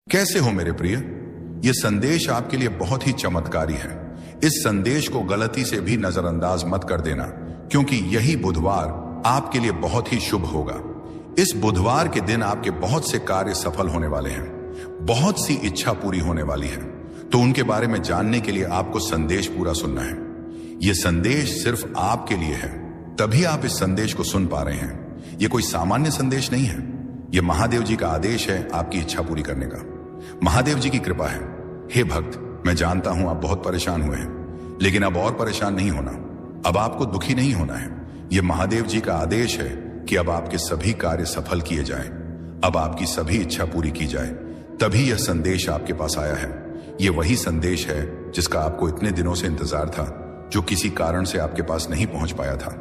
कैसे हो मेरे प्रिय। यह संदेश आपके लिए बहुत ही चमत्कारी है। इस संदेश को गलती से भी नजरअंदाज मत कर देना, क्योंकि यही बुधवार आपके लिए बहुत ही शुभ होगा। इस बुधवार के दिन आपके बहुत से कार्य सफल होने वाले हैं, बहुत सी इच्छा पूरी होने वाली है। तो उनके बारे में जानने के लिए आपको संदेश पूरा सुनना है। यह संदेश सिर्फ आपके लिए है, तभी आप इस संदेश को सुन पा रहे हैं। यह कोई सामान्य संदेश नहीं है, यह महादेव जी का आदेश है आपकी इच्छा पूरी करने का। महादेव जी की कृपा है। हे भक्त, मैं जानता हूं आप बहुत परेशान हुए हैं, लेकिन अब और परेशान नहीं होना, अब आपको दुखी नहीं होना है। यह महादेव जी का आदेश है कि अब आपके सभी कार्य सफल किए जाएं, अब आपकी सभी इच्छा पूरी की जाए। तभी यह संदेश आपके पास आया है। यह वही संदेश है जिसका आपको इतने दिनों से इंतजार था, जो किसी कारण से आपके पास नहीं पहुंच पाया था,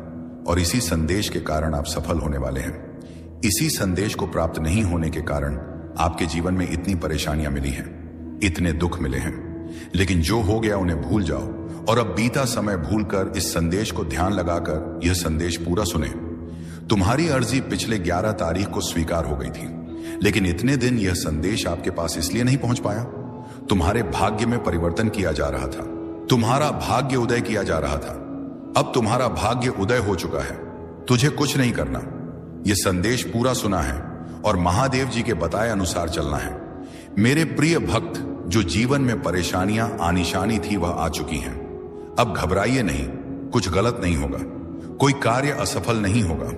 और इसी संदेश के कारण आप सफल होने वाले हैं। इसी संदेश को प्राप्त नहीं होने के कारण आपके जीवन में इतनी परेशानियां मिली हैं, इतने दुख मिले हैं। लेकिन जो हो गया उन्हें भूल जाओ और अब बीता समय भूलकर इस संदेश को ध्यान लगाकर यह संदेश पूरा सुने। तुम्हारी अर्जी पिछले 11 तारीख को स्वीकार हो गई थी, लेकिन इतने दिन यह संदेश आपके पास इसलिए नहीं पहुंच पाया। तुम्हारे भाग्य में परिवर्तन किया जा रहा था, तुम्हारा भाग्य उदय किया जा रहा था। अब तुम्हारा भाग्य उदय हो चुका है, तुझे कुछ नहीं करना। यह संदेश पूरा सुना है और महादेव जी के बताए अनुसार चलना है। मेरे प्रिय भक्त, जो जीवन में परेशानियां आनिशानी थी वह आ चुकी हैं। अब घबराइए नहीं, कुछ गलत नहीं होगा, कोई कार्य असफल नहीं होगा।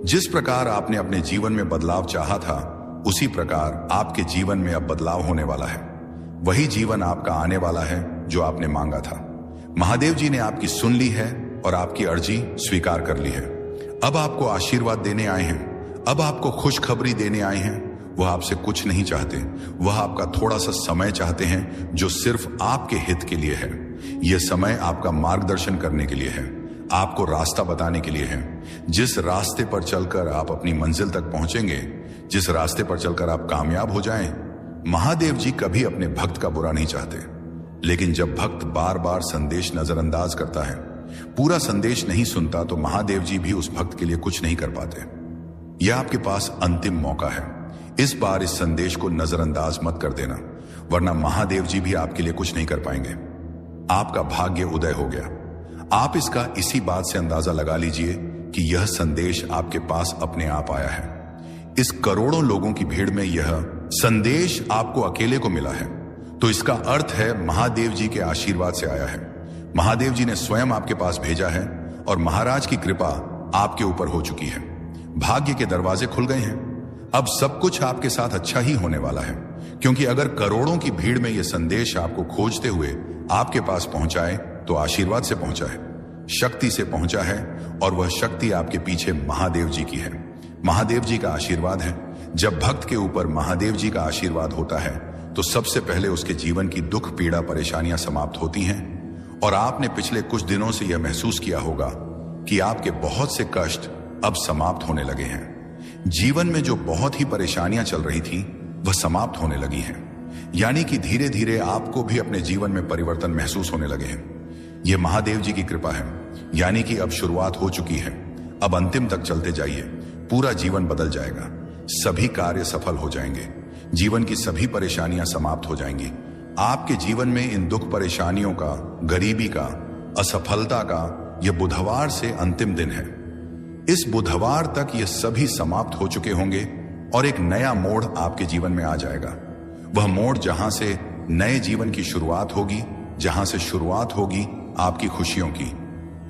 जिस प्रकार आपने अपने जीवन में बदलाव चाहा था, उसी प्रकार आपके जीवन में अब बदलाव होने वाला है। वही जीवन आपका आने वाला है जो आपने मांगा था। महादेव जी ने आपकी सुन ली है और आपकी अर्जी स्वीकार कर ली है। अब आपको आशीर्वाद देने आए हैं, अब आपको खुशखबरी देने आए हैं। वह आपसे कुछ नहीं चाहते, वह आपका थोड़ा सा समय चाहते हैं, जो सिर्फ आपके हित के लिए है। यह समय आपका मार्गदर्शन करने के लिए है, आपको रास्ता बताने के लिए है। जिस रास्ते पर चलकर आप अपनी मंजिल तक पहुंचेंगे, जिस रास्ते पर चलकर आप कामयाब हो जाएं, महादेव जी कभी अपने भक्त का बुरा नहीं चाहते। लेकिन जब भक्त बार बार संदेश नजरअंदाज करता है, पूरा संदेश नहीं सुनता, तो महादेव जी भी उस भक्त के लिए कुछ नहीं कर पाते। यह आपके पास अंतिम मौका है। इस बार इस संदेश को नजरअंदाज मत कर देना, वरना महादेव जी भी आपके लिए कुछ नहीं कर पाएंगे। आपका भाग्य उदय हो गया। आप इसका इसी बात से अंदाजा लगा लीजिए कि यह संदेश आपके पास अपने आप आया है। इस करोड़ों लोगों की भीड़ में यह संदेश आपको अकेले को मिला है, तो इसका अर्थ है महादेव जी के आशीर्वाद से आया है। महादेव जी ने स्वयं आपके पास भेजा है और महाराज की कृपा आपके ऊपर हो चुकी है। भाग्य के दरवाजे खुल गए हैं। अब सब कुछ आपके साथ अच्छा ही होने वाला है, क्योंकि अगर करोड़ों की भीड़ में यह संदेश आपको खोजते हुए आपके पास पहुंचा है, तो आशीर्वाद से पहुंचा है, शक्ति से पहुंचा है, और वह शक्ति आपके पीछे महादेव जी की है। महादेव जी का आशीर्वाद है। जब भक्त के ऊपर महादेव जी का आशीर्वाद होता है, तो सबसे पहले उसके जीवन की दुख पीड़ा परेशानियां समाप्त होती हैं। और आपने पिछले कुछ दिनों से यह महसूस किया होगा कि आपके बहुत से कष्ट अब समाप्त होने लगे हैं। जीवन में जो बहुत ही परेशानियां चल रही थी, वह समाप्त होने लगी हैं। यानी कि धीरे धीरे आपको भी अपने जीवन में परिवर्तन महसूस होने लगे हैं। यह महादेव जी की कृपा है। यानी कि अब शुरुआत हो चुकी है, अब अंतिम तक चलते जाइए, पूरा जीवन बदल जाएगा, सभी कार्य सफल हो जाएंगे, जीवन की सभी परेशानियां समाप्त हो जाएंगी। आपके जीवन में इन दुख परेशानियों का, गरीबी का, असफलता का यह बुधवार से अंतिम दिन है। इस बुधवार तक ये सभी समाप्त हो चुके होंगे और एक नया मोड़ आपके जीवन में आ जाएगा। वह मोड़ जहां से नए जीवन की शुरुआत होगी, जहां से शुरुआत होगी आपकी खुशियों की।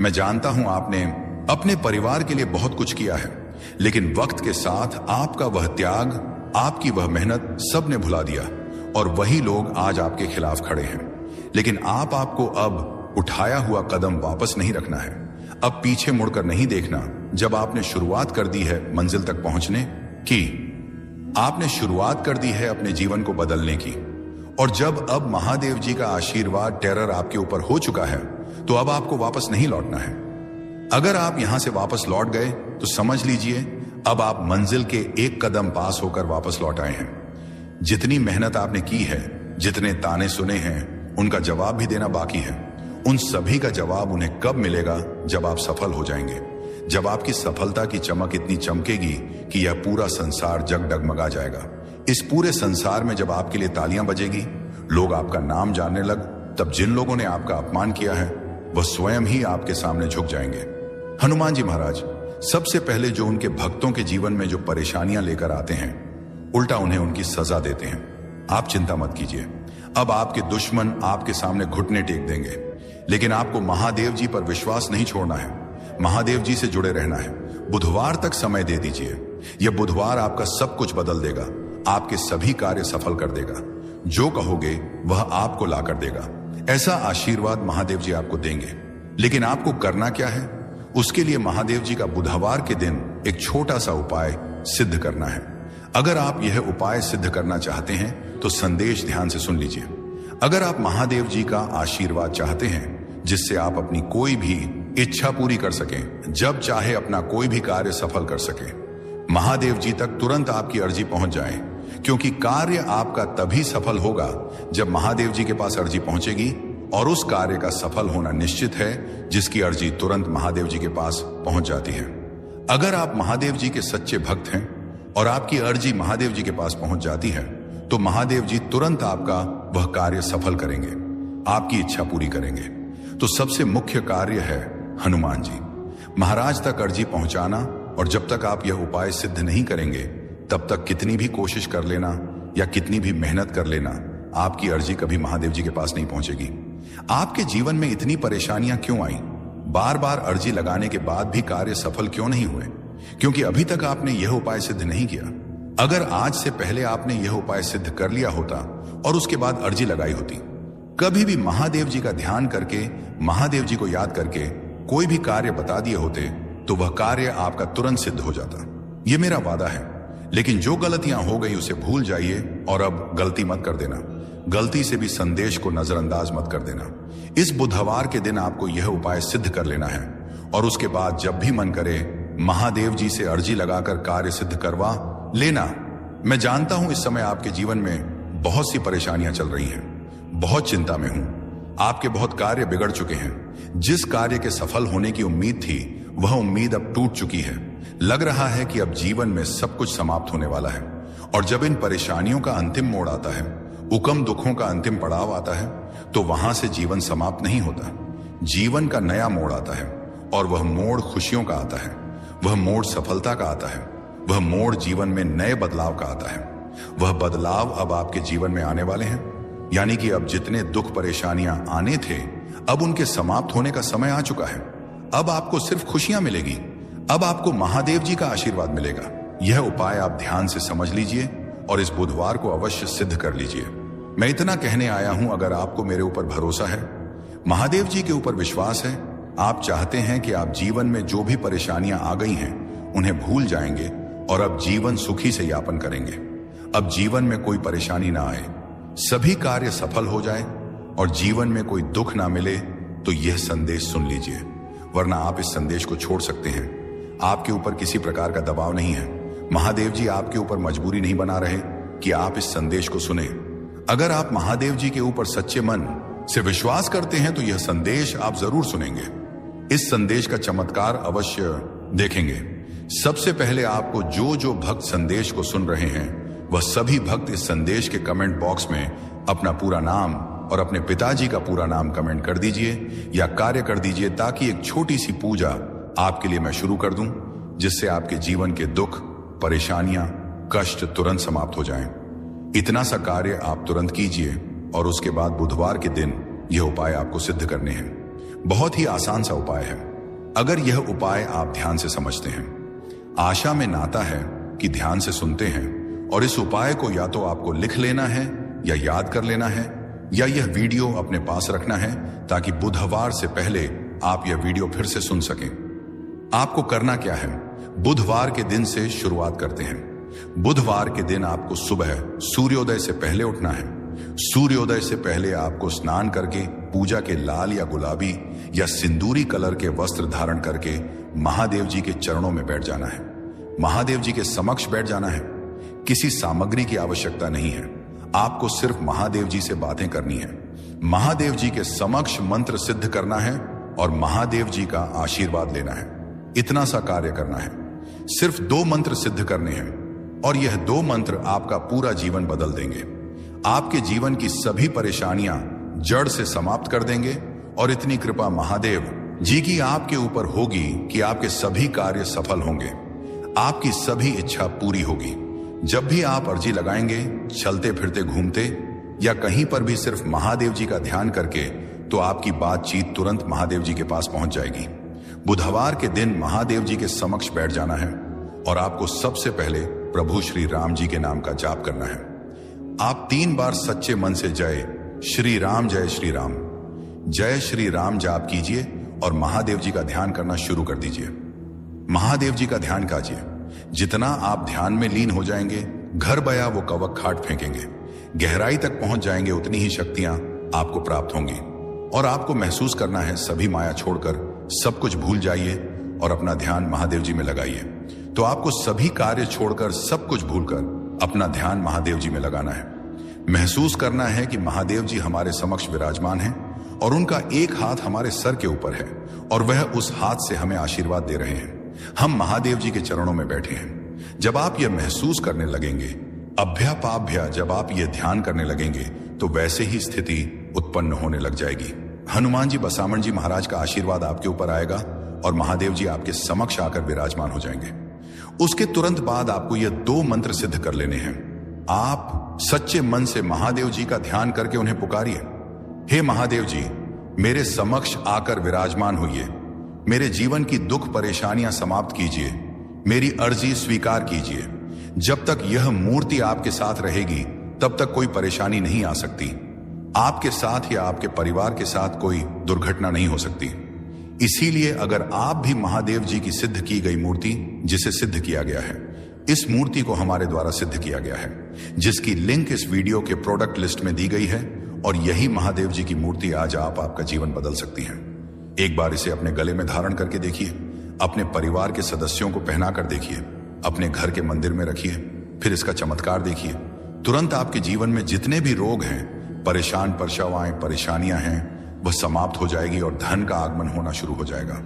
मैं जानता हूं आपने अपने परिवार के लिए बहुत कुछ किया है, लेकिन वक्त के साथ आपका वह त्याग, आपकी वह मेहनत सब ने भुला दिया, और वही लोग आज आपके खिलाफ खड़े हैं। लेकिन आपको अब उठाया हुआ कदम वापस नहीं रखना है, अब पीछे मुड़कर नहीं देखना। जब आपने शुरुआत कर दी है मंजिल तक पहुंचने की, आपने शुरुआत कर दी है अपने जीवन को बदलने की, और जब अब महादेव जी का आशीर्वाद टेरर आपके ऊपर हो चुका है, तो अब आपको वापस नहीं लौटना है। अगर आप यहां से वापस लौट गए, तो समझ लीजिए अब आप मंजिल के एक कदम पास होकर वापस लौट आए हैं। जितनी मेहनत आपने की है, जितने ताने सुने हैं, उनका जवाब भी देना बाकी है। उन सभी का जवाब उन्हें कब मिलेगा? जब आप सफल हो जाएंगे, जब आपकी सफलता की चमक इतनी चमकेगी कि यह पूरा संसार जग डगमगा जाएगा। इस पूरे संसार में जब आपके लिए तालियां बजेगी, लोग आपका नाम जानने लग, तब जिन लोगों ने आपका अपमान किया है वह स्वयं ही आपके सामने झुक जाएंगे। हनुमान जी महाराज सबसे पहले जो उनके भक्तों के जीवन में जो परेशानियां लेकर आते हैं, उल्टा उन्हें उनकी सजा देते हैं। आप चिंता मत कीजिए, अब आपके दुश्मन आपके सामने घुटने टेक देंगे, लेकिन आपको महादेव जी पर विश्वास नहीं छोड़ना है, महादेव जी से जुड़े रहना है। बुधवार तक समय दे दीजिए, यह बुधवार आपका सब कुछ बदल देगा, आपके सभी कार्य सफल कर देगा। जो कहोगे वह आपको ला कर देगा। ऐसा आशीर्वाद महादेव जी आपको देंगे। लेकिन आपको करना क्या है? उसके लिए महादेव जी का बुधवार के दिन एक छोटा सा उपाय सिद्ध करना है। अगर आप यह उपाय सिद्ध करना चाहते हैं तो संदेश ध्यान से सुन लीजिए। अगर आप महादेव जी का आशीर्वाद चाहते हैं जिससे आप अपनी कोई भी इच्छा पूरी कर सकें, जब चाहे अपना कोई भी कार्य सफल कर सकें, महादेव जी तक तुरंत आपकी अर्जी पहुंच जाए, क्योंकि कार्य आपका तभी सफल होगा जब महादेव जी के पास अर्जी पहुंचेगी, और उस कार्य का सफल होना निश्चित है जिसकी अर्जी तुरंत महादेव जी के पास पहुंच जाती है। अगर आप महादेव जी के सच्चे भक्त हैं और आपकी अर्जी महादेव जी के पास पहुंच जाती है तो महादेव जी तुरंत आपका वह कार्य सफल करेंगे, आपकी इच्छा पूरी करेंगे। तो सबसे मुख्य कार्य है हनुमान जी महाराज तक अर्जी पहुंचाना, और जब तक आप यह उपाय सिद्ध नहीं करेंगे तब तक कितनी भी कोशिश कर लेना या कितनी भी मेहनत कर लेना, आपकी अर्जी कभी महादेव जी के पास नहीं पहुंचेगी। आपके जीवन में इतनी परेशानियां क्यों आई? बार बार अर्जी लगाने के बाद भी कार्य सफल क्यों नहीं हुए? क्योंकि अभी तक आपने यह उपाय सिद्ध नहीं किया। अगर आज से पहले आपने यह उपाय सिद्ध कर लिया होता और उसके बाद अर्जी लगाई होती, कभी भी महादेव जी का ध्यान करके, महादेव जी को याद करके कोई भी कार्य बता दिए होते तो वह कार्य आपका तुरंत सिद्ध हो जाता। यह मेरा वादा है। लेकिन जो गलतियां हो गई उसे भूल जाइए और अब गलती मत कर देना। गलती से भी संदेश को नजरअंदाज मत कर देना। इस बुधवार के दिन आपको यह उपाय सिद्ध कर लेना है, और उसके बाद जब भी मन करे महादेव जी से अर्जी लगाकर कार्य सिद्ध करवा लेना। मैं जानता हूं इस समय आपके जीवन में बहुत सी परेशानियां चल रही हैं, बहुत चिंता में हूं, आपके बहुत कार्य बिगड़ चुके हैं। जिस कार्य के सफल होने की उम्मीद थी वह उम्मीद अब टूट चुकी है। लग रहा है कि अब जीवन में सब कुछ समाप्त होने वाला है। और जब इन परेशानियों का अंतिम मोड़ आता है, उकम दुखों का अंतिम पड़ाव आता है, तो वहां से जीवन समाप्त नहीं होता। जीवन का नया मोड़ आता है, और वह मोड़ खुशियों का आता है, वह मोड़ सफलता का आता है, वह मोड़ जीवन में नए बदलाव का आता है। वह बदलाव अब आपके जीवन में आने वाले हैं। यानी कि अब जितने दुख परेशानियां आने थे, अब उनके समाप्त होने का समय आ चुका है। अब आपको सिर्फ खुशियां मिलेगी। अब आपको महादेव जी का आशीर्वाद मिलेगा। यह उपाय आप ध्यान से समझ लीजिए और इस बुधवार को अवश्य सिद्ध कर लीजिए। मैं इतना कहने आया हूं, अगर आपको मेरे ऊपर भरोसा है, महादेव जी के ऊपर विश्वास है, आप चाहते हैं कि आप जीवन में जो भी परेशानियां आ गई हैं उन्हें भूल जाएंगे और अब जीवन सुखी से यापन करेंगे। अब जीवन में कोई परेशानी ना आए, सभी कार्य सफल हो जाए और जीवन में कोई दुख ना मिले, तो यह संदेश सुन लीजिए, वरना आप इस संदेश को छोड़ सकते हैं। आपके ऊपर किसी प्रकार का दबाव नहीं है। महादेव जी आपके ऊपर मजबूरी नहीं बना रहे कि आप इस संदेश को सुने। अगर आप महादेव जी के ऊपर सच्चे मन से विश्वास करते हैं तो यह संदेश आप जरूर सुनेंगे। इस संदेश का चमत्कार अवश्य देखेंगे। सबसे पहले आपको जो भक्त संदेश को सुन रहे हैं वह सभी भक्त इस संदेश के कमेंट बॉक्स में अपना पूरा नाम और अपने पिताजी का पूरा नाम कमेंट कर दीजिए या कार्य कर दीजिए, ताकि एक छोटी सी पूजा आपके लिए मैं शुरू कर दूं, जिससे आपके जीवन के दुख, परेशानियां, कष्ट तुरंत समाप्त हो जाएं। इतना सा कार्य आप तुरंत कीजिए और उसके बाद बुधवार के दिन यह उपाय आपको सिद्ध करने हैं। बहुत ही आसान सा उपाय है। अगर यह उपाय आप ध्यान से समझते हैं, आशा में नाता है कि ध्यान से सुनते हैं, और इस उपाय को या तो आपको लिख लेना है या याद कर लेना है, या यह वीडियो अपने पास रखना है ताकि बुधवार से पहले आप यह वीडियो फिर से सुन सकें। आपको करना क्या है? बुधवार के दिन से शुरुआत करते हैं। बुधवार के दिन आपको सुबह सूर्योदय से पहले उठना है। सूर्योदय से पहले आपको स्नान करके पूजा के लाल या गुलाबी या सिंदूरी कलर के वस्त्र धारण करके महादेव जी के चरणों में बैठ जाना है। महादेव जी के समक्ष बैठ जाना है। किसी सामग्री की आवश्यकता नहीं है, आपको सिर्फ महादेव जी से बातें करनी है। महादेव जी के समक्ष मंत्र सिद्ध करना है और महादेव जी का आशीर्वाद लेना है। इतना सा कार्य करना है। सिर्फ 2 मंत्र सिद्ध करने हैं। और यह 2 मंत्र आपका पूरा जीवन बदल देंगे। आपके जीवन की सभी परेशानियां जड़ से समाप्त कर देंगे और इतनी कृपा महादेव जी की आपके ऊपर होगी कि आपके सभी कार्य सफल होंगे, आपकी सभी इच्छा पूरी होगी। जब भी आप अर्जी लगाएंगे, चलते फिरते घूमते या कहीं पर भी सिर्फ महादेव जी का ध्यान करके, तो आपकी बातचीत तुरंत महादेव जी के पास पहुंच जाएगी। बुधवार के दिन महादेव जी के समक्ष बैठ जाना है और आपको सबसे पहले प्रभु श्री राम जी के नाम का जाप करना है। आप 3 बार सच्चे मन से जय श्री राम जाप कीजिए और महादेव जी का ध्यान करना शुरू कर दीजिए। महादेव जी का ध्यान कीजिए। जितना आप ध्यान में लीन हो जाएंगे, घर बया वो कवक खाट फेंकेंगे, गहराई तक पहुंच जाएंगे, उतनी ही शक्तियां आपको प्राप्त होंगी। और आपको महसूस करना है सभी माया छोड़कर सब कुछ भूल जाइए और अपना ध्यान महादेव जी में लगाइए। तो आपको सभी कार्य छोड़कर, सब कुछ भूलकर अपना ध्यान महादेव जी में लगाना है। महसूस करना है कि महादेव जी हमारे समक्ष विराजमान हैं और उनका एक हाथ हमारे सर के ऊपर है और वह उस हाथ से हमें आशीर्वाद दे रहे हैं। हम महादेव जी के चरणों में बैठे हैं। जब आप यह महसूस करने लगेंगे, अभ्यापाभ्या जब आप यह ध्यान करने लगेंगे, तो वैसे ही स्थिति उत्पन्न होने लग जाएगी। हनुमान जी बसामण जी महाराज का आशीर्वाद आपके ऊपर आएगा और महादेव जी आपके समक्ष आकर विराजमान हो जाएंगे। उसके तुरंत बाद आपको यह 2 मंत्र सिद्ध कर लेने हैं। आप सच्चे मन से महादेव जी का ध्यान करके उन्हें पुकारिए। हे महादेव जी, मेरे समक्ष आकर विराजमान होइए, मेरे जीवन की दुख परेशानियां समाप्त कीजिए, मेरी अर्जी स्वीकार कीजिए। जब तक यह मूर्ति आपके साथ रहेगी, तब तक कोई परेशानी नहीं आ सकती। आपके साथ या आपके परिवार के साथ कोई दुर्घटना नहीं हो सकती। इसीलिए अगर आप भी महादेव जी की सिद्ध की गई मूर्ति, जिसे सिद्ध किया गया है, इस मूर्ति को हमारे द्वारा सिद्ध किया गया है, जिसकी लिंक इस वीडियो के प्रोडक्ट लिस्ट में दी गई है, और यही महादेव जी की मूर्ति आज आपका जीवन बदल सकती है। एक बार इसे अपने गले में धारण करके देखिए, अपने परिवार के सदस्यों को पहना कर देखिए, अपने घर के मंदिर में रखिए, फिर इसका चमत्कार देखिए। तुरंत आपके जीवन में जितने भी रोग हैं, परेशानियां हैं, वह समाप्त हो जाएगी और धन का आगमन होना शुरू हो जाएगा।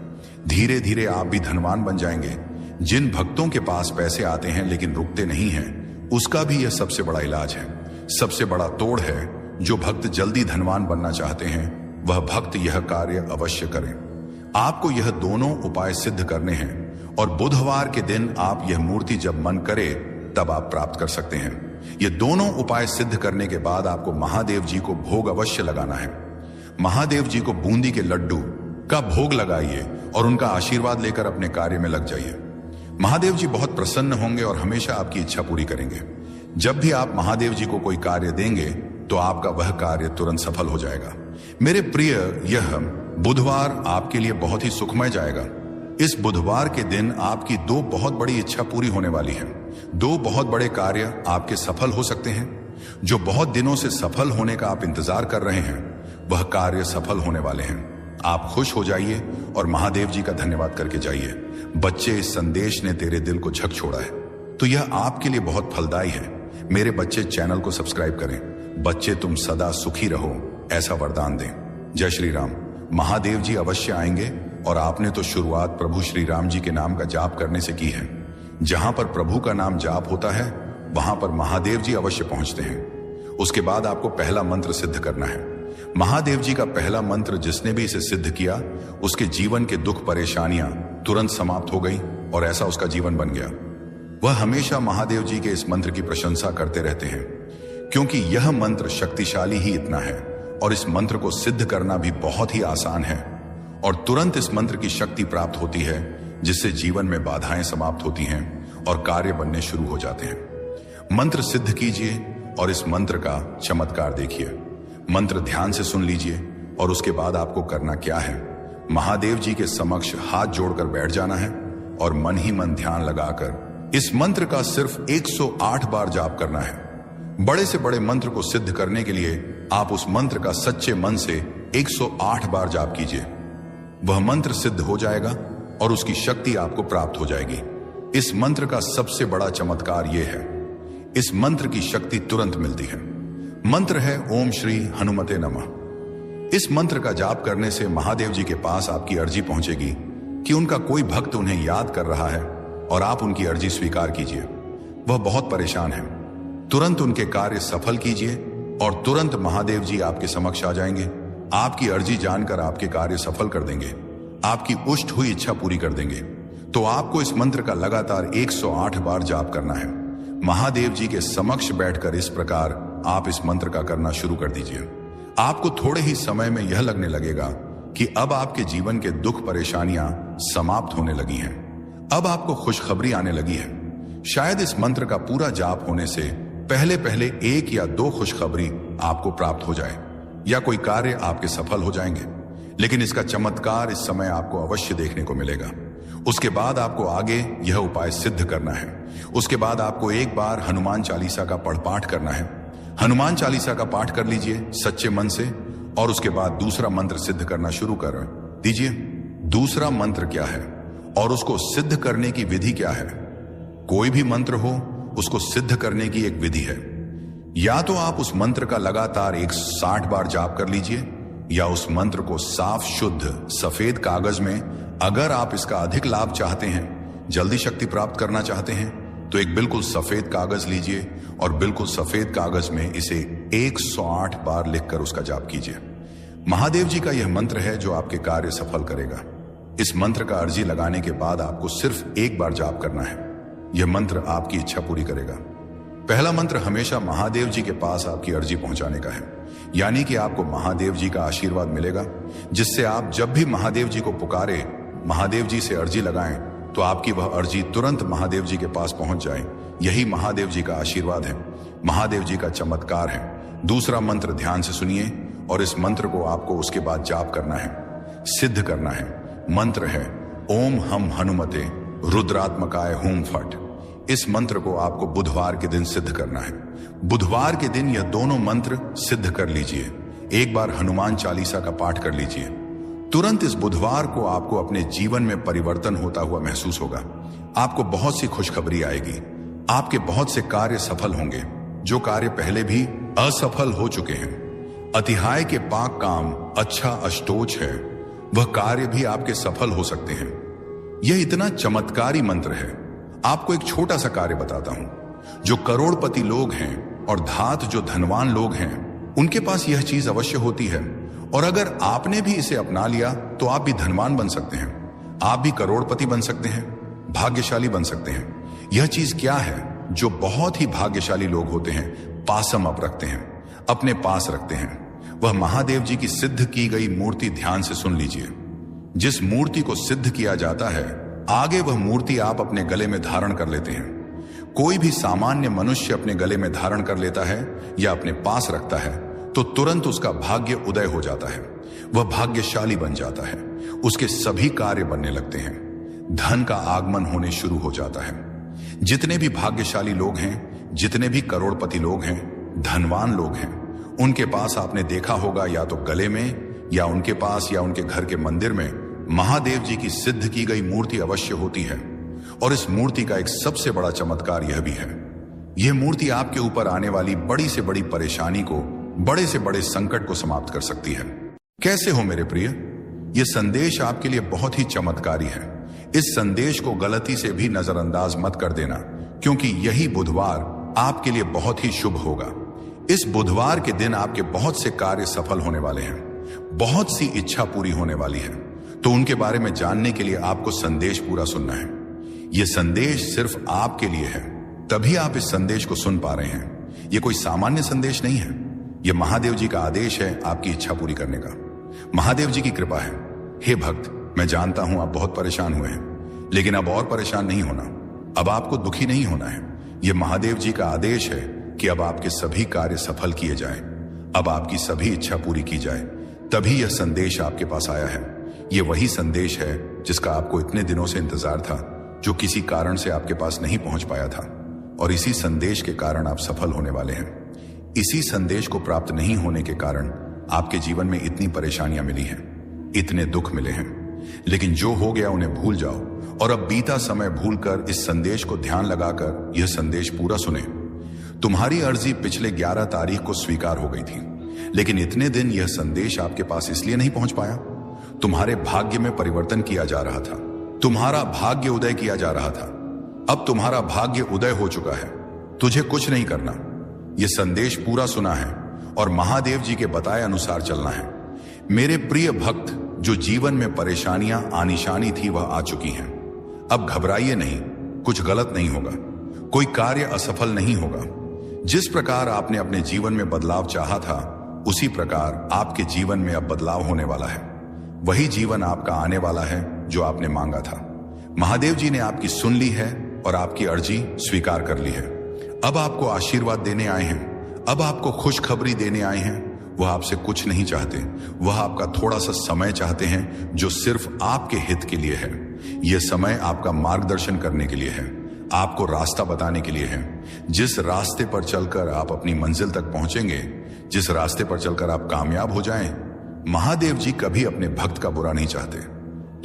धीरे धीरे आप भी धनवान बन जाएंगे। जिन भक्तों के पास पैसे आते हैं लेकिन रुकते नहीं हैं, उसका भी यह सबसे बड़ा इलाज है, सबसे बड़ा तोड़ है। जो भक्त जल्दी धनवान बनना चाहते हैं, वह भक्त यह कार्य अवश्य करें। आपको यह दोनों उपाय सिद्ध करने हैं और बुधवार के दिन आप यह मूर्ति जब मन करे तब आप प्राप्त कर सकते हैं। ये दोनों उपाय सिद्ध करने के बाद आपको महादेव जी को भोग अवश्य लगाना है। महादेव जी को बूंदी के लड्डू का भोग लगाइए और उनका आशीर्वाद लेकर अपने कार्य में लग जाइए। महादेव जी बहुत प्रसन्न होंगे और हमेशा आपकी इच्छा पूरी करेंगे। जब भी आप महादेव जी को कोई कार्य देंगे, तो आपका वह कार्य तुरंत सफल हो जाएगा। मेरे प्रिय, यह बुधवार आपके लिए बहुत ही सुखमय जाएगा। इस बुधवार के दिन आपकी 2 बहुत बड़ी इच्छा पूरी होने वाली है। 2 बहुत बड़े कार्य आपके सफल हो सकते हैं। जो बहुत दिनों से सफल होने का आप इंतजार कर रहे हैं, वह कार्य सफल होने वाले हैं। आप खुश हो जाइए और महादेव जी का धन्यवाद करके जाइए। बच्चे, इस संदेश ने तेरे दिल को झक छोड़ा है, तो यह आपके लिए बहुत फलदायी है। मेरे बच्चे, चैनल को सब्सक्राइब करें। बच्चे, तुम सदा सुखी रहो, ऐसा वरदान दें। जय श्री राम। महादेव जी अवश्य आएंगे और आपने तो शुरुआत प्रभु श्री राम जी के नाम का जाप करने से की है। जहां पर प्रभु का नाम जाप होता है, वहां पर महादेव जी अवश्य पहुंचते हैं। उसके बाद आपको पहला मंत्र सिद्ध करना है। महादेव जी का पहला मंत्र जिसने भी इसे सिद्ध किया, उसके जीवन के दुख परेशानियां तुरंत समाप्त हो गई और ऐसा उसका जीवन बन गया। वह हमेशा महादेव जी के इस मंत्र की प्रशंसा करते रहते हैं, क्योंकि यह मंत्र शक्तिशाली ही इतना है और इस मंत्र को सिद्ध करना भी बहुत ही आसान है और तुरंत इस मंत्र की शक्ति प्राप्त होती है, जिससे जीवन में बाधाएं समाप्त होती हैं और कार्य बनने शुरू हो जाते हैं। मंत्र सिद्ध कीजिए और इस मंत्र का चमत्कार देखिए। मंत्र ध्यान से सुन लीजिए और उसके बाद आपको करना क्या है, महादेव जी के समक्ष हाथ जोड़कर बैठ जाना है और मन ही मन ध्यान लगाकर इस मंत्र का सिर्फ 108 बार जाप करना है। बड़े से बड़े मंत्र को सिद्ध करने के लिए आप उस मंत्र का सच्चे मन से 108 बार जाप कीजिए। वह मंत्र सिद्ध हो जाएगा और उसकी शक्ति आपको प्राप्त हो जाएगी। इस मंत्र का सबसे बड़ा चमत्कार यह है, इस मंत्र की शक्ति तुरंत मिलती है। मंत्र है ओम श्री हनुमते नमः। इस मंत्र का जाप करने से महादेव जी के पास आपकी अर्जी पहुंचेगी कि उनका कोई भक्त उन्हें याद कर रहा है और आप उनकी अर्जी स्वीकार कीजिए। वह बहुत परेशान हैं। तुरंत उनके कार्य सफल कीजिए और तुरंत महादेव जी आपके समक्ष आ जाएंगे। आपकी अर्जी जानकर आपके कार्य सफल कर देंगे, आपकी उष्ट हुई इच्छा पूरी कर देंगे। तो आपको इस मंत्र का लगातार 108 बार जाप करना है। महादेव जी के समक्ष बैठकर इस प्रकार आप इस मंत्र का करना शुरू कर दीजिए। आपको थोड़े ही समय में यह लगने लगेगा कि अब आपके जीवन के दुख परेशानियां समाप्त होने लगी हैं। अब आपको खुशखबरी आने लगी है। शायद इस मंत्र का पूरा जाप होने से पहले पहले 1 या 2 खुशखबरी आपको प्राप्त हो जाए या कोई कार्य आपके सफल हो जाएंगे, लेकिन इसका चमत्कार इस समय आपको अवश्य देखने को मिलेगा। उसके बाद आपको आगे यह उपाय सिद्ध करना है। उसके बाद आपको एक बार हनुमान चालीसा का पाठ करना है। हनुमान चालीसा का पाठ कर लीजिए सच्चे मन से और उसके बाद दूसरा मंत्र सिद्ध करना शुरू कर दीजिए। दूसरा मंत्र क्या है और उसको सिद्ध करने की विधि क्या है? कोई भी मंत्र हो, उसको सिद्ध करने की एक विधि है। या तो आप उस मंत्र का लगातार 160 बार जाप कर लीजिए, या उस मंत्र को साफ शुद्ध सफेद कागज में, अगर आप इसका अधिक लाभ चाहते हैं, जल्दी शक्ति प्राप्त करना चाहते हैं, तो एक बिल्कुल सफेद कागज लीजिए और बिल्कुल सफेद कागज में इसे 108 बार लिखकर उसका जाप कीजिए। महादेव जी का यह मंत्र है जो आपके कार्य सफल करेगा। इस मंत्र का अर्जी लगाने के बाद आपको सिर्फ एक बार जाप करना है। यह मंत्र आपकी इच्छा पूरी करेगा। पहला मंत्र हमेशा महादेव जी के पास आपकी अर्जी पहुंचाने का है, यानी कि आपको महादेव जी का आशीर्वाद मिलेगा, जिससे आप जब भी महादेव जी को पुकारे, महादेव जी से अर्जी लगाएं, तो आपकी वह अर्जी तुरंत महादेव जी के पास पहुंच जाए। यही महादेव जी का आशीर्वाद है, महादेव जी का चमत्कार है। दूसरा मंत्र ध्यान से सुनिए और इस मंत्र को आपको उसके बाद जाप करना है, सिद्ध करना है। मंत्र है ओम हम हनुमते रुद्रात्मकाय हूम फट। इस मंत्र को आपको बुधवार के दिन सिद्ध करना है। बुधवार के दिन यह दोनों मंत्र सिद्ध कर लीजिए। एक बार हनुमान चालीसा का पाठ कर लीजिए। तुरंत इस बुधवार को आपको अपने जीवन में परिवर्तन होता हुआ महसूस होगा। आपको बहुत सी खुशखबरी आएगी। आपके बहुत से कार्य सफल होंगे, जो कार्य पहले भी असफल हो चुके हैं। अतिहाय के पाक काम अच्छा अष्टोच है, वह कार्य भी आपके सफल हो सकते हैं। यह इतना चमत्कारी मंत्र है। आपको एक छोटा सा कार्य बताता हूं। जो करोड़पति लोग हैं और धात जो धनवान लोग हैं, उनके पास यह चीज अवश्य होती है, और अगर आपने भी इसे अपना लिया तो आप भी धनवान बन सकते हैं, आप भी करोड़पति बन सकते हैं, भाग्यशाली बन सकते हैं। यह चीज क्या है जो बहुत ही भाग्यशाली लोग होते हैं, पासम अप रखते हैं, अपने पास रखते हैं? वह महादेव जी की सिद्ध की गई मूर्ति। ध्यान से सुन लीजिए। जिस मूर्ति को सिद्ध किया जाता है, आगे वह मूर्ति आप अपने गले में धारण कर लेते हैं। कोई भी सामान्य मनुष्य अपने गले में धारण कर लेता है या अपने पास रखता है तो तुरंत उसका भाग्य उदय हो जाता है, वह भाग्यशाली बन जाता है, उसके सभी कार्य बनने लगते हैं, धन का आगमन होने शुरू हो जाता है। जितने भी भाग्यशाली लोग हैं, जितने भी करोड़पति लोग हैं, धनवान लोग हैं, उनके पास आपने देखा होगा या तो गले में या उनके पास या उनके घर के मंदिर में महादेव जी की सिद्ध की गई मूर्ति अवश्य होती है। और इस मूर्ति का एक सबसे बड़ा चमत्कार यह भी है, यह मूर्ति आपके ऊपर आने वाली बड़ी से बड़ी परेशानी को, बड़े से बड़े संकट को समाप्त कर सकती है। कैसे हो मेरे प्रिय? यह संदेश आपके लिए बहुत ही चमत्कारी है। इस संदेश को गलती से भी नजरअंदाज मत कर देना, क्योंकि यही बुधवार आपके लिए बहुत ही शुभ होगा। इस बुधवार के दिन आपके बहुत से कार्य सफल होने वाले हैं, बहुत सी इच्छा पूरी होने वाली है। तो उनके बारे में जानने के लिए आपको संदेश पूरा सुनना है। यह संदेश सिर्फ आपके लिए है, तभी आप इस संदेश को सुन पा रहे हैं। यह कोई सामान्य संदेश नहीं है, यह महादेव जी का आदेश है आपकी इच्छा पूरी करने का। महादेव जी की कृपा है। हे भक्त, मैं जानता हूं आप बहुत परेशान हुए हैं, लेकिन अब और परेशान नहीं होना, अब आपको दुखी नहीं होना है। यह महादेव जी का आदेश है कि अब आपके सभी कार्य सफल किए जाएं, अब आपकी सभी इच्छा पूरी की जाए। तभी यह संदेश आपके पास आया है। यह वही संदेश है जिसका आपको इतने दिनों से इंतजार था, जो किसी कारण से आपके पास नहीं पहुंच पाया था, और इसी संदेश के कारण आप सफल होने वाले हैं। इसी संदेश को प्राप्त नहीं होने के कारण आपके जीवन में इतनी परेशानियां मिली हैं, इतने दुख मिले हैं। लेकिन जो हो गया उन्हें भूल जाओ और अब बीता समय भूलकर इस संदेश को ध्यान लगाकर यह संदेश पूरा सुने। तुम्हारी अर्जी पिछले 11 तारीख को स्वीकार हो गई थी, लेकिन इतने दिन यह संदेश आपके पास इसलिए नहीं पहुंच पाया, तुम्हारे भाग्य में परिवर्तन किया जा रहा था, तुम्हारा भाग्य उदय किया जा रहा था। अब तुम्हारा भाग्य उदय हो चुका है। तुझे कुछ नहीं करना। यह संदेश पूरा सुना है और महादेव जी के बताए अनुसार चलना है। मेरे प्रिय भक्त, जो जीवन में परेशानियां आनिशानी थी वह आ चुकी हैं। अब घबराइए नहीं, कुछ गलत नहीं होगा, कोई कार्य असफल नहीं होगा। जिस प्रकार आपने अपने जीवन में बदलाव चाहा था, उसी प्रकार आपके जीवन में अब बदलाव होने वाला है। वही जीवन आपका आने वाला है जो आपने मांगा था। महादेव जी ने आपकी सुन ली है और आपकी अर्जी स्वीकार कर ली है। अब आपको आशीर्वाद देने आए हैं, अब आपको खुशखबरी देने आए हैं। वह आपसे कुछ नहीं चाहते, वह आपका थोड़ा सा समय चाहते हैं जो सिर्फ आपके हित के लिए है। यह समय आपका मार्गदर्शन करने के लिए है, आपको रास्ता बताने के लिए है। जिस रास्ते पर चलकर आप अपनी मंजिल तक पहुंचेंगे, जिस रास्ते पर चलकर आप कामयाब हो जाएं, महादेव जी कभी अपने भक्त का बुरा नहीं चाहते।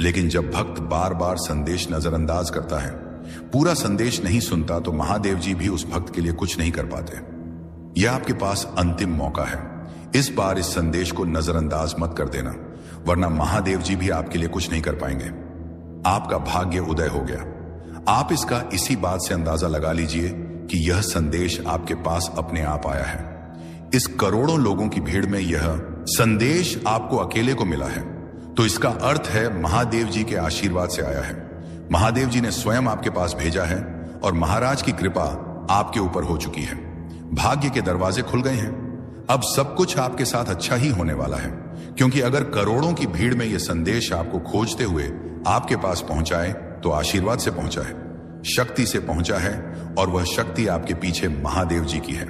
लेकिन जब भक्त बार बार संदेश नजरअंदाज करता है, पूरा संदेश नहीं सुनता, तो महादेव जी भी उस भक्त के लिए कुछ नहीं कर पाते। यह आपके पास अंतिम मौका है। इस बार इस संदेश को नजरअंदाज मत कर देना, वरना महादेव जी भी आपके लिए कुछ नहीं कर पाएंगे। आपका भाग्य उदय हो गया। आप इसका इसी बात से अंदाजा लगा लीजिए कि यह संदेश आपके पास अपने आप आया है। इस करोड़ों लोगों की भीड़ में यह संदेश आपको अकेले को मिला है, तो इसका अर्थ है महादेव जी के आशीर्वाद से आया है। महादेव जी ने स्वयं आपके पास भेजा है और महाराज की कृपा आपके ऊपर हो चुकी है। भाग्य के दरवाजे खुल गए हैं। अब सब कुछ आपके साथ अच्छा ही होने वाला है, क्योंकि अगर करोड़ों की भीड़ में यह संदेश आपको खोजते हुए आपके पास पहुंचा है, तो आशीर्वाद से पहुंचा है, शक्ति से पहुंचा है, और वह शक्ति आपके पीछे महादेव जी की है।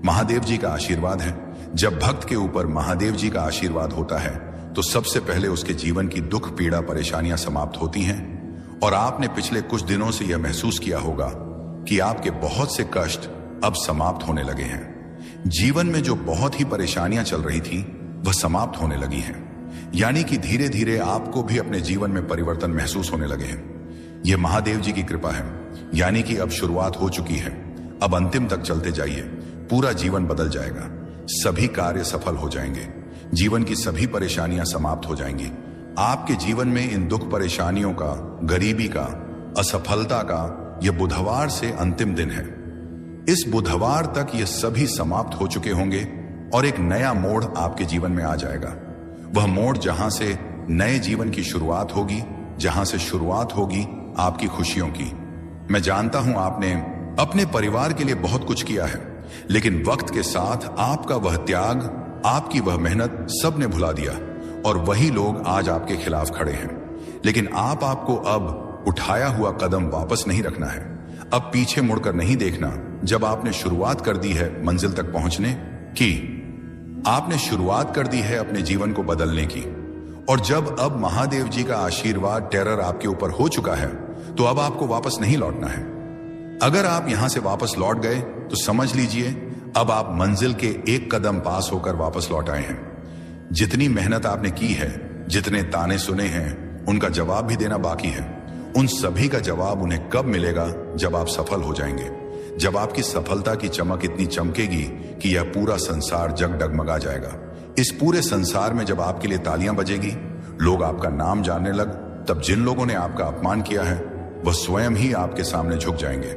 महादेव जी का आशीर्वाद है। जब भक्त के ऊपर महादेव जी का आशीर्वाद होता है, तो सबसे पहले उसके जीवन की दुख पीड़ा परेशानियां समाप्त होती हैं। और आपने पिछले कुछ दिनों से यह महसूस किया होगा कि आपके बहुत से कष्ट अब समाप्त होने लगे हैं। जीवन में जो बहुत ही परेशानियां चल रही थी, वह समाप्त होने लगी हैं। यानी कि धीरे धीरे आपको भी अपने जीवन में परिवर्तन महसूस होने लगे हैं। यह महादेव जी की कृपा है। यानी कि अब शुरुआत हो चुकी है। अब अंतिम तक चलते जाइए, पूरा जीवन बदल जाएगा। सभी कार्य सफल हो जाएंगे। जीवन की सभी परेशानियां समाप्त हो जाएंगी। आपके जीवन में इन दुख परेशानियों का, गरीबी का, असफलता का यह बुधवार से अंतिम दिन है। इस बुधवार तक ये सभी समाप्त हो चुके होंगे और एक नया मोड़ आपके जीवन में आ जाएगा। वह मोड़ जहां से नए जीवन की शुरुआत होगी, जहां से शुरुआत होगी आपकी खुशियों की। मैं जानता हूं आपने अपने परिवार के लिए बहुत कुछ किया है, लेकिन वक्त के साथ आपका वह त्याग, आपकी वह मेहनत सब ने भुला दिया और वही लोग आज आपके खिलाफ खड़े हैं। लेकिन आपको अब उठाया हुआ कदम वापस नहीं रखना है। अब पीछे मुड़कर नहीं देखना। जब आपने शुरुआत कर दी है मंजिल तक पहुंचने की, आपने शुरुआत कर दी है अपने जीवन को बदलने की, और जब अब महादेव जी का आशीर्वाद टेरर आपके ऊपर हो चुका है, तो अब आपको वापस नहीं लौटना है। अगर आप यहां से वापस लौट गए तो समझ लीजिए अब आप मंजिल के एक कदम पास होकर वापस लौट आए हैं। जितनी मेहनत आपने की है, जितने ताने सुने हैं, उनका जवाब भी देना बाकी है। उन सभी का जवाब उन्हें कब मिलेगा? जब आप सफल हो जाएंगे, जब आपकी सफलता की चमक इतनी चमकेगी कि यह पूरा संसार जगमगा जाएगा। इस पूरे संसार में जब आपके लिए तालियां बजेगी, लोग आपका नाम जानने लग, तब जिन लोगों ने आपका अपमान किया है वह स्वयं ही आपके सामने झुक जाएंगे।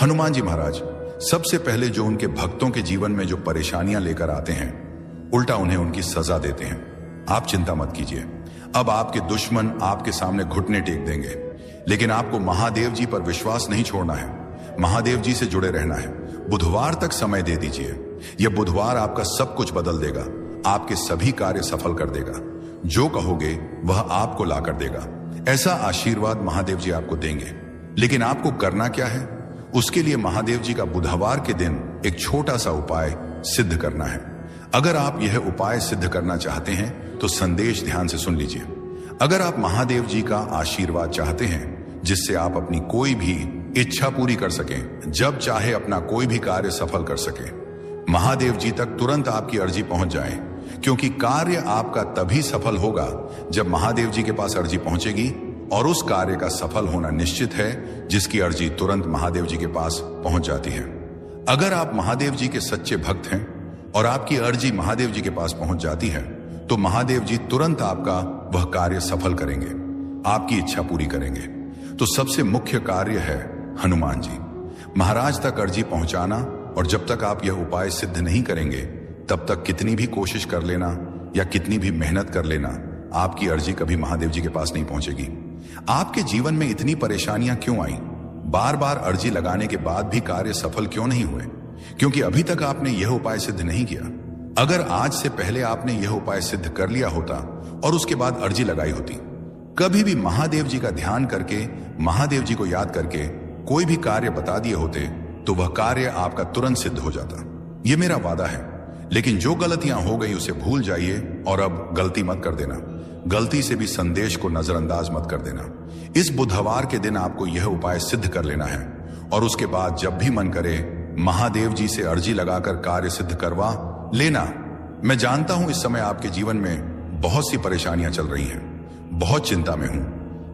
हनुमान जी महाराज सबसे पहले जो उनके भक्तों के जीवन में जो परेशानियां लेकर आते हैं, उल्टा उन्हें उनकी सजा देते हैं। आप चिंता मत कीजिए। अब आपके दुश्मन आपके सामने घुटने टेक देंगे, लेकिन आपको महादेव जी पर विश्वास नहीं छोड़ना है। महादेव जी से जुड़े रहना है। बुधवार तक समय दे दीजिए। यह बुधवार आपका सब कुछ बदल देगा, आपके सभी कार्य सफल कर देगा। जो कहोगे वह आपको ला कर देगा। ऐसा आशीर्वाद महादेव जी आपको देंगे। लेकिन आपको करना क्या है? उसके लिए महादेव जी का बुधवार के दिन एक छोटा सा उपाय सिद्ध करना है। अगर आप यह उपाय सिद्ध करना चाहते हैं तो संदेश ध्यान से सुन लीजिए। अगर आप महादेव जी का आशीर्वाद चाहते हैं जिससे आप अपनी कोई भी इच्छा पूरी कर सकें, जब चाहे अपना कोई भी कार्य सफल कर सकें, महादेव जी तक तुरंत आपकी अर्जी पहुंच जाए, क्योंकि कार्य आपका तभी सफल होगा जब महादेव जी के पास अर्जी पहुंचेगी, और उस कार्य का सफल होना निश्चित है जिसकी अर्जी तुरंत महादेव जी के पास पहुंच जाती है। अगर आप महादेव जी के सच्चे भक्त हैं और आपकी अर्जी महादेव जी के पास पहुंच जाती है, तो महादेव जी तुरंत आपका वह कार्य सफल करेंगे, आपकी इच्छा पूरी करेंगे। तो सबसे मुख्य कार्य है हनुमान जी। महाराज तक अर्जी पहुंचाना, और जब तक आप यह उपाय सिद्ध नहीं करेंगे तब तक कितनी भी कोशिश कर लेना या कितनी भी मेहनत कर लेना, आपकी अर्जी कभी महादेव जी के पास नहीं पहुंचेगी। आपके जीवन में इतनी परेशानियां क्यों आई? बार बार अर्जी लगाने के बाद भी कार्य सफल क्यों नहीं हुए? क्योंकि अभी तक आपने यह उपाय सिद्ध नहीं किया। अगर आज से पहले आपने यह उपाय सिद्ध कर लिया होता और उसके बाद अर्जी लगाई होती, कभी भी महादेव जी का ध्यान करके, महादेव जी को याद करके कोई भी कार्य बता दिए होते तो वह कार्य आपका तुरंत सिद्ध हो जाता। यह मेरा वादा है। लेकिन जो गलतियां हो गई उसे भूल जाइए और अब गलती मत कर देना। गलती से भी संदेश को नजरअंदाज मत कर देना। इस बुधवार के दिन आपको यह उपाय सिद्ध कर लेना है और उसके बाद जब भी मन करे महादेव जी से अर्जी लगाकर कार्य सिद्ध करवा लेना। मैं जानता हूं इस समय आपके जीवन में बहुत सी परेशानियां चल रही हैं, बहुत चिंता में हूं,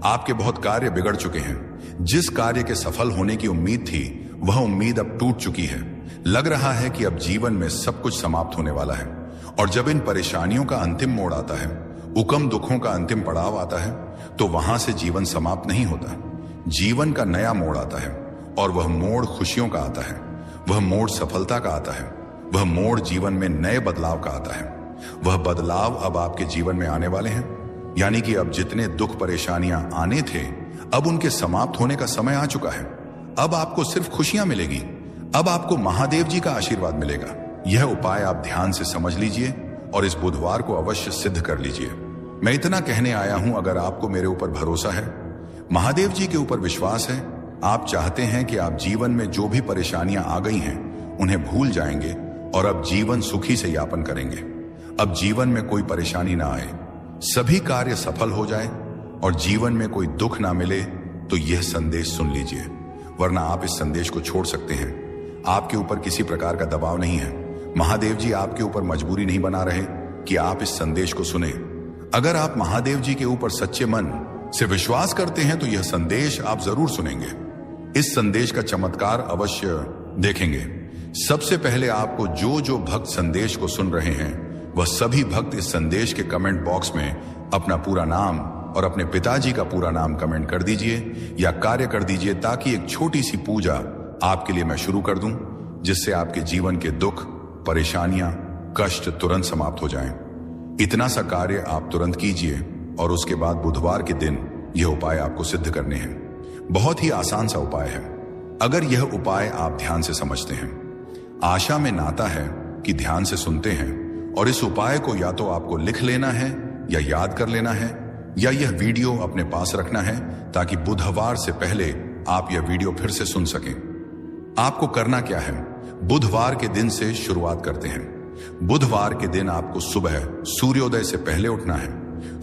आपके बहुत कार्य बिगड़ चुके हैं। जिस कार्य के सफल होने की उम्मीद थी वह उम्मीद अब टूट चुकी है। लग रहा है कि अब जीवन में सब कुछ समाप्त होने वाला है। और जब इन परेशानियों का अंतिम मोड़ आता है, उकम दुखों का अंतिम पड़ाव आता है, तो वहां से जीवन समाप्त नहीं होता। जीवन का नया मोड़ आता है और वह मोड़ खुशियों का आता है, वह मोड़ सफलता का आता है, वह मोड़ जीवन में नए बदलाव का आता है। वह बदलाव अब आपके जीवन में आने वाले हैं। यानी कि अब जितने दुख परेशानियां आने थे, अब उनके समाप्त होने का समय आ चुका है। अब आपको सिर्फ खुशियां मिलेगी। अब आपको महादेव जी का आशीर्वाद मिलेगा। यह उपाय आप ध्यान से समझ लीजिए और इस बुधवार को अवश्य सिद्ध कर लीजिए। मैं इतना कहने आया हूं, अगर आपको मेरे ऊपर भरोसा है, महादेव जी के ऊपर विश्वास है, आप चाहते हैं कि आप जीवन में जो भी परेशानियां आ गई हैं उन्हें भूल जाएंगे और अब जीवन सुखी से यापन करेंगे। अब जीवन में कोई परेशानी ना आए, सभी कार्य सफल हो जाए और जीवन में कोई दुख ना मिले, तो यह संदेश सुन लीजिए। वरना आप इस संदेश को छोड़ सकते हैं। आपके ऊपर किसी प्रकार का दबाव नहीं है। महादेव जी आपके ऊपर मजबूरी नहीं बना रहे कि आप इस संदेश को सुने। अगर आप महादेव जी के ऊपर सच्चे मन से विश्वास करते हैं तो यह संदेश आप जरूर सुनेंगे। इस संदेश का चमत्कार अवश्य देखेंगे। सबसे पहले आपको जो भक्त संदेश को सुन रहे हैं वह सभी भक्त इस संदेश के कमेंट बॉक्स में अपना पूरा नाम और अपने पिताजी का पूरा नाम कमेंट कर दीजिए या कार्य कर दीजिए, ताकि एक छोटी सी पूजा आपके लिए मैं शुरू कर दूं, जिससे आपके जीवन के दुख, परेशानियां, कष्ट तुरंत समाप्त हो जाएं। इतना सा कार्य आप तुरंत कीजिए और उसके बाद बुधवार के दिन यह उपाय आपको सिद्ध करने हैं। बहुत ही आसान सा उपाय है। अगर यह उपाय आप ध्यान से समझते हैं, आशा में नाता है कि ध्यान से सुनते हैं, और इस उपाय को या तो आपको लिख लेना है या याद कर लेना है, या यह वीडियो अपने पास रखना है ताकि बुधवार से पहले आप यह वीडियो फिर से सुन सकें। आपको करना क्या है? बुधवार के दिन से शुरुआत करते हैं। बुधवार के दिन आपको सुबह सूर्योदय से पहले उठना है।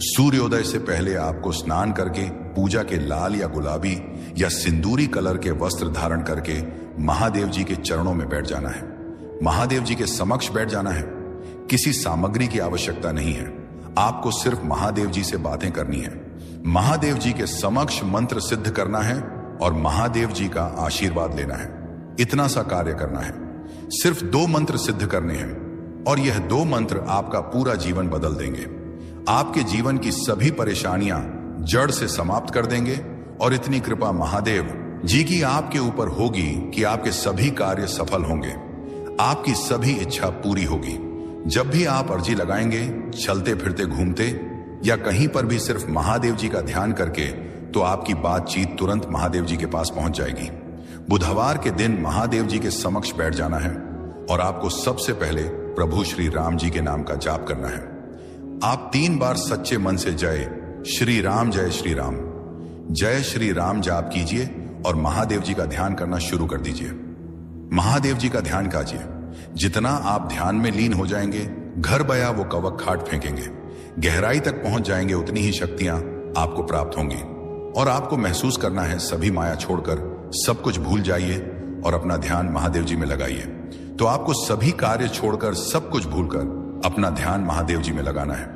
सूर्योदय से पहले आपको स्नान करके पूजा के लाल या गुलाबी या सिंदूरी कलर के वस्त्र धारण करके महादेव जी के चरणों में बैठ जाना है। महादेव जी के समक्ष बैठ जाना है। किसी सामग्री की आवश्यकता नहीं है। आपको सिर्फ महादेव जी से बातें करनी है। महादेव जी के समक्ष मंत्र सिद्ध करना है और महादेव जी का आशीर्वाद लेना है। इतना सा कार्य करना है। सिर्फ 2 मंत्र सिद्ध करने हैं और यह 2 मंत्र आपका पूरा जीवन बदल देंगे। आपके जीवन की सभी परेशानियां जड़ से समाप्त कर देंगे और इतनी कृपा महादेव जी की आपके ऊपर होगी कि आपके सभी कार्य सफल होंगे, आपकी सभी इच्छा पूरी होगी। जब भी आप अर्जी लगाएंगे, चलते फिरते घूमते या कहीं पर भी सिर्फ महादेव जी का ध्यान करके, तो आपकी बातचीत तुरंत महादेव जी के पास पहुंच जाएगी। बुधवार के दिन महादेव जी के समक्ष बैठ जाना है और आपको सबसे पहले प्रभु श्री राम जी के नाम का जाप करना है। आप 3 बार सच्चे मन से जय श्री राम जय श्री राम जाप कीजिए और महादेव जी का ध्यान करना शुरू कर दीजिए। महादेव जी का ध्यान कीजिए। जितना आप ध्यान में लीन हो जाएंगे, घर बया वो कवक खाट फेंकेंगे। गहराई तक पहुंच जाएंगे, उतनी ही शक्तियां आपको प्राप्त होंगी और आपको महसूस करना है सभी माया छोड़कर सब कुछ भूल जाइए और अपना ध्यान महादेव जी में लगाइए। तो आपको सभी कार्य छोड़कर, सब कुछ भूलकर अपना ध्यान महादेव जी में लगाना है।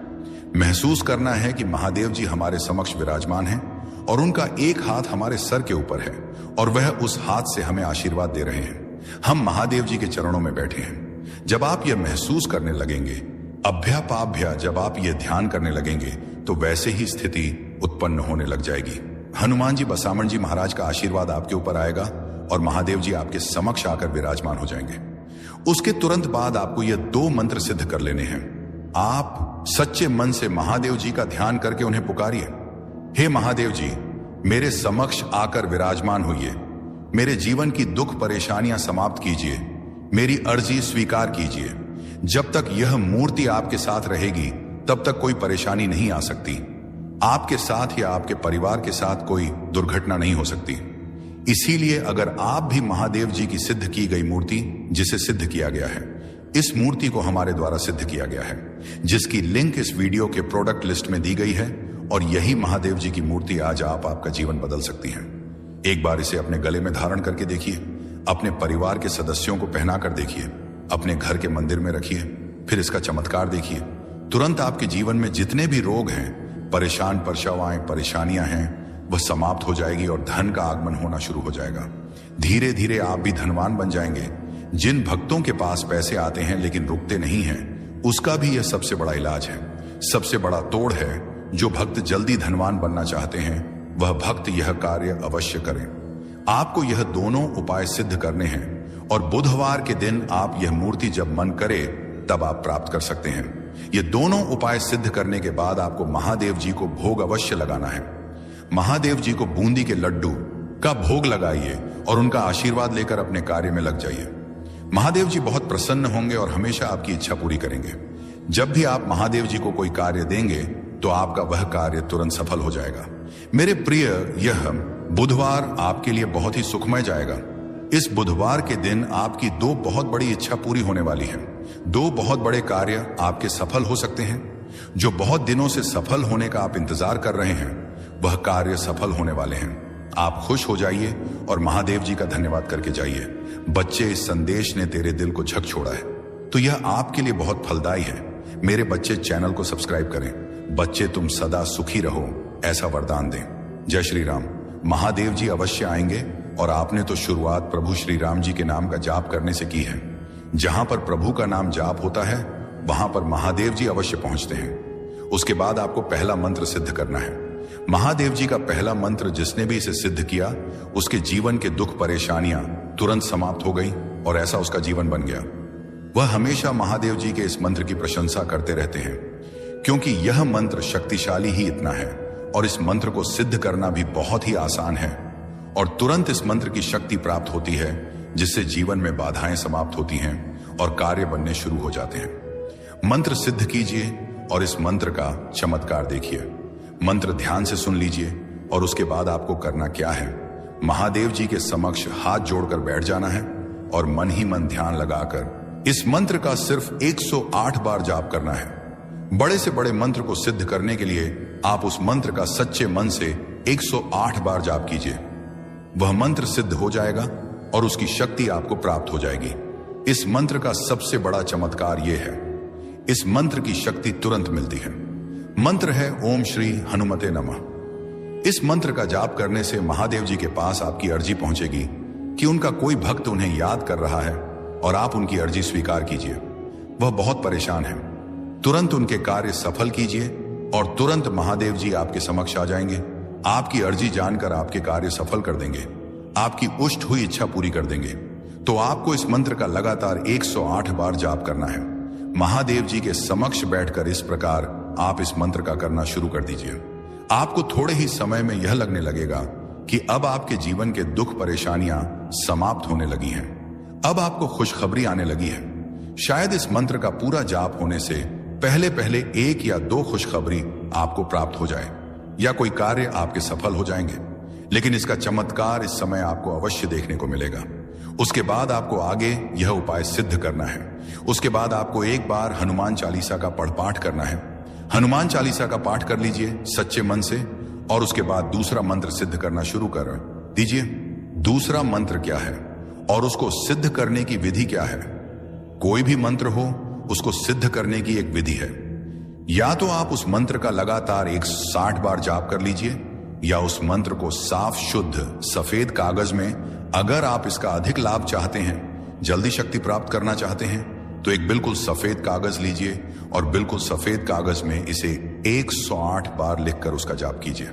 महसूस करना है कि महादेव जी हमारे समक्ष विराजमान हैं और उनका एक हाथ हमारे सर के ऊपर है और वह उस हाथ से हमें आशीर्वाद दे रहे हैं। हम महादेव जी के चरणों में बैठे हैं। जब आप यह महसूस करने लगेंगे, अभ्यापाभ्या जब आप यह ध्यान करने लगेंगे, तो वैसे ही स्थिति उत्पन्न होने लग जाएगी। हनुमान जी, बसामन जी महाराज का आशीर्वाद आपके ऊपर आएगा और महादेव जी आपके समक्ष आकर विराजमान हो जाएंगे। उसके तुरंत बाद आपको यह 2 मंत्र सिद्ध कर लेने हैं। आप सच्चे मन से महादेव जी का ध्यान करके उन्हें पुकारिए। हे महादेव जी, मेरे समक्ष आकर विराजमान होइए। मेरे जीवन की दुख परेशानियां समाप्त कीजिए। मेरी अर्जी स्वीकार कीजिए। जब तक यह मूर्ति आपके साथ रहेगी तब तक कोई परेशानी नहीं आ सकती। आपके साथ या आपके परिवार के साथ कोई दुर्घटना नहीं हो सकती। इसीलिए अगर आप भी महादेव जी की सिद्ध की गई मूर्ति, जिसे सिद्ध किया गया है, इस मूर्ति को हमारे द्वारा सिद्ध किया गया है, जिसकी लिंक इस वीडियो के प्रोडक्ट लिस्ट में दी गई है, और यही महादेव जी की मूर्ति आज आपका जीवन बदल सकती है। एक बार इसे अपने गले में धारण करके देखिए, अपने परिवार के सदस्यों को पहना कर देखिए, अपने घर के मंदिर में रखिए, फिर इसका चमत्कार देखिए। तुरंत आपके जीवन में जितने भी रोग हैं, परेशान परछावाएं, परेशानियां हैं, वह समाप्त हो जाएगी और धन का आगमन होना शुरू हो जाएगा। धीरे धीरे आप भी धनवान बन जाएंगे। जिन भक्तों के पास पैसे आते हैं लेकिन रुकते नहीं हैं, उसका भी यह सबसे बड़ा इलाज है, सबसे बड़ा तोड़ है। जो भक्त जल्दी धनवान बनना चाहते हैं, वह भक्त यह कार्य अवश्य करें। आपको यह दोनों उपाय सिद्ध करने हैं और बुधवार के दिन आप यह मूर्ति जब मन करे तब आप प्राप्त कर सकते हैं। ये दोनों उपाय सिद्ध करने के बाद आपको महादेव जी को भोग अवश्य लगाना है। महादेव जी को बूंदी के लड्डू का भोग लगाइए और उनका आशीर्वाद लेकर अपने कार्य में लग जाइए। महादेव जी बहुत प्रसन्न होंगे और हमेशा आपकी इच्छा पूरी करेंगे। जब भी आप महादेव जी को कोई कार्य देंगे तो आपका वह कार्य तुरंत सफल हो जाएगा। मेरे प्रिय, यह बुधवार आपके लिए बहुत ही सुखमय जाएगा। इस बुधवार के दिन आपकी 2 बहुत बड़ी इच्छा पूरी होने वाली है। 2 बहुत बड़े कार्य आपके सफल हो सकते हैं। जो बहुत दिनों से सफल होने का आप इंतजार कर रहे हैं, वह कार्य सफल होने वाले हैं। आप खुश हो जाइए और महादेव जी का धन्यवाद करके जाइए। बच्चे, इस संदेश ने तेरे दिल को झक छोड़ा है, तो यह आपके लिए बहुत फलदायी है। मेरे बच्चे, चैनल को सब्सक्राइब करें। बच्चे, तुम सदा सुखी रहो, ऐसा वरदान दें। जय श्री राम। महादेव जी अवश्य आएंगे और आपने तो शुरुआत प्रभु श्री राम जी के नाम का जाप करने से की है। जहां पर प्रभु का नाम जाप होता है, वहां पर महादेव जी अवश्य पहुंचते हैं। उसके बाद आपको पहला मंत्र सिद्ध करना है। महादेव जी का पहला मंत्र जिसने भी इसे सिद्ध किया, उसके जीवन के दुख परेशानियां तुरंत समाप्त हो गई और ऐसा उसका जीवन बन गया। वह हमेशा महादेव जी के इस मंत्र की प्रशंसा करते रहते हैं, क्योंकि यह मंत्र शक्तिशाली ही इतना है और इस मंत्र को सिद्ध करना भी बहुत ही आसान है। और तुरंत इस मंत्र की शक्ति प्राप्त होती है, जिससे जीवन में बाधाएं समाप्त होती हैं और कार्य बनने शुरू हो जाते हैं। मंत्र सिद्ध कीजिए और इस मंत्र का चमत्कार देखिए। मंत्र ध्यान से सुन लीजिए और उसके बाद आपको करना क्या है, महादेव जी के समक्ष हाथ जोड़कर बैठ जाना है और मन ही मन ध्यान लगाकर इस मंत्र का सिर्फ 108 बार जाप करना है। बड़े से बड़े मंत्र को सिद्ध करने के लिए आप उस मंत्र का सच्चे मन से 108 बार जाप कीजिए। वह मंत्र सिद्ध हो जाएगा और उसकी शक्ति आपको प्राप्त हो जाएगी। इस मंत्र का सबसे बड़ा चमत्कार यह है, इस मंत्र की शक्ति तुरंत मिलती है। मंत्र है ओम श्री हनुमते नमः। इस मंत्र का जाप करने से महादेव जी के पास आपकी अर्जी पहुंचेगी कि उनका कोई भक्त उन्हें याद कर रहा है और आप उनकी अर्जी स्वीकार कीजिए। वह बहुत परेशान है, तुरंत उनके कार्य सफल कीजिए और तुरंत महादेव जी आपके समक्ष आ जाएंगे। आपकी अर्जी जानकर आपके कार्य सफल कर देंगे, आपकी उष्ट हुई इच्छा पूरी कर देंगे। तो आपको इस मंत्र का लगातार 108 बार जाप करना है। महादेव जी के समक्ष बैठकर इस प्रकार आप इस मंत्र का करना शुरू कर दीजिए। आपको थोड़े ही समय में यह लगने लगेगा कि अब आपके जीवन के दुख परेशानियां समाप्त होने लगी हैं। अब आपको खुशखबरी आने लगी है। शायद इस मंत्र का पूरा जाप होने से पहले पहले 1 या 2 खुशखबरी आपको प्राप्त हो जाए या कोई कार्य आपके सफल हो जाएंगे, लेकिन इसका चमत्कार इस समय आपको अवश्य देखने को मिलेगा। उसके बाद आपको आगे यह उपाय सिद्ध करना है। उसके बाद आपको एक बार हनुमान चालीसा का पाठ करना है। हनुमान चालीसा का पाठ कर लीजिए सच्चे मन से और उसके बाद दूसरा मंत्र सिद्ध करना शुरू कर दीजिए। दूसरा मंत्र क्या है और उसको सिद्ध करने की विधि क्या है? कोई भी मंत्र हो, उसको सिद्ध करने की एक विधि है। या तो आप उस मंत्र का लगातार 160 बार जाप कर लीजिए, या उस मंत्र को साफ शुद्ध सफेद कागज में, अगर आप इसका अधिक लाभ चाहते हैं, जल्दी शक्ति प्राप्त करना चाहते हैं, तो एक बिल्कुल सफेद कागज लीजिए और बिल्कुल सफेद कागज में इसे 108 बार लिखकर उसका जाप कीजिए।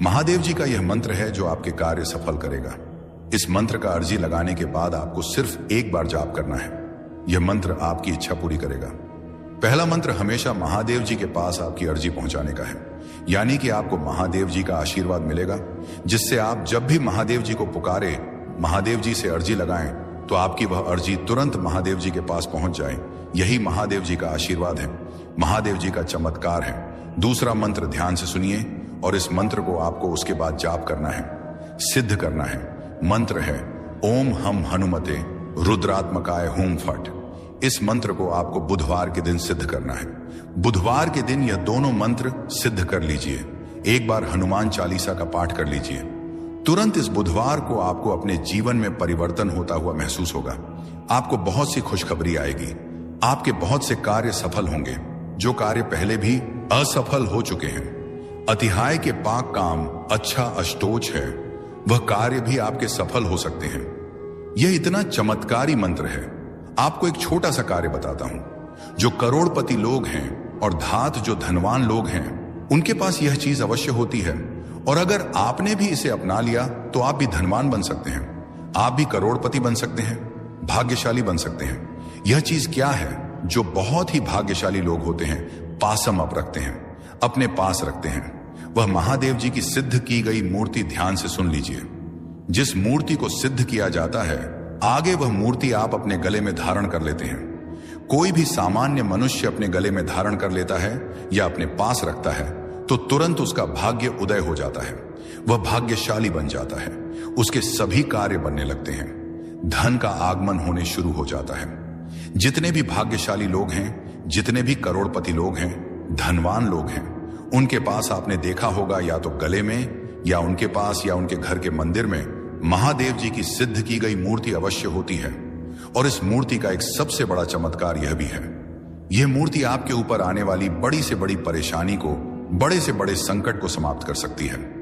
महादेव जी का यह मंत्र है जो आपके कार्य सफल करेगा। इस मंत्र का अर्जी लगाने के बाद आपको सिर्फ एक बार जाप करना है। यह मंत्र आपकी इच्छा पूरी करेगा। पहला मंत्र हमेशा महादेव जी के पास आपकी अर्जी पहुंचाने का है, यानी कि आपको महादेव जी का आशीर्वाद मिलेगा, जिससे आप जब भी महादेव जी को पुकारे, महादेव जी से अर्जी लगाएं, तो आपकी वह अर्जी तुरंत महादेव जी के पास पहुंच जाए। यही महादेव जी का आशीर्वाद है, महादेव जी का चमत्कार है। दूसरा मंत्र ध्यान से सुनिए और इस मंत्र को आपको उसके बाद जाप करना है, सिद्ध करना है। मंत्र है ओम हम हनुमते रुद्रात्मकाय हूम फट। इस मंत्र को आपको बुधवार के दिन सिद्ध करना है। बुधवार के दिन यह दोनों मंत्र सिद्ध कर लीजिए। एक बार हनुमान चालीसा का पाठ कर लीजिए। तुरंत इस बुधवार को आपको अपने जीवन में परिवर्तन होता हुआ महसूस होगा। आपको बहुत सी खुशखबरी आएगी। आपके बहुत से कार्य सफल होंगे, जो कार्य पहले भी असफल हो चुके हैं। अतिहाय के पाक काम अच्छा अष्टोच है, वह कार्य भी आपके सफल हो सकते हैं। यह इतना चमत्कारी मंत्र है। आपको एक छोटा सा कार्य बताता हूं। जो करोड़पति लोग हैं और धात जो धनवान लोग हैं, उनके पास यह चीज अवश्य होती है, और अगर आपने भी इसे अपना लिया तो आप भी धनवान बन सकते हैं, आप भी करोड़पति बन सकते हैं, भाग्यशाली बन सकते हैं। यह चीज क्या है जो बहुत ही भाग्यशाली लोग होते हैं, पासम अप रखते हैं, अपने पास रखते हैं? वह महादेव जी की सिद्ध की गई मूर्ति। ध्यान से सुन लीजिए। जिस मूर्ति को सिद्ध किया जाता है, आगे वह मूर्ति आप अपने गले में धारण कर लेते हैं। कोई भी सामान्य मनुष्य अपने गले में धारण कर लेता है या अपने पास रखता है तो तुरंत उसका भाग्य उदय हो जाता है, वह भाग्यशाली बन जाता है, उसके सभी कार्य बनने लगते हैं, धन का आगमन होने शुरू हो जाता है। जितने भी भाग्यशाली लोग हैं, जितने भी करोड़पति लोग हैं, धनवान लोग हैं, उनके पास आपने देखा होगा या तो गले में या उनके पास या उनके घर के मंदिर में महादेव जी की सिद्ध की गई मूर्ति अवश्य होती है। और इस मूर्ति का एक सबसे बड़ा चमत्कार यह भी है, यह मूर्ति आपके ऊपर आने वाली बड़ी से बड़ी परेशानी को, बड़े से बड़े संकट को समाप्त कर सकती है।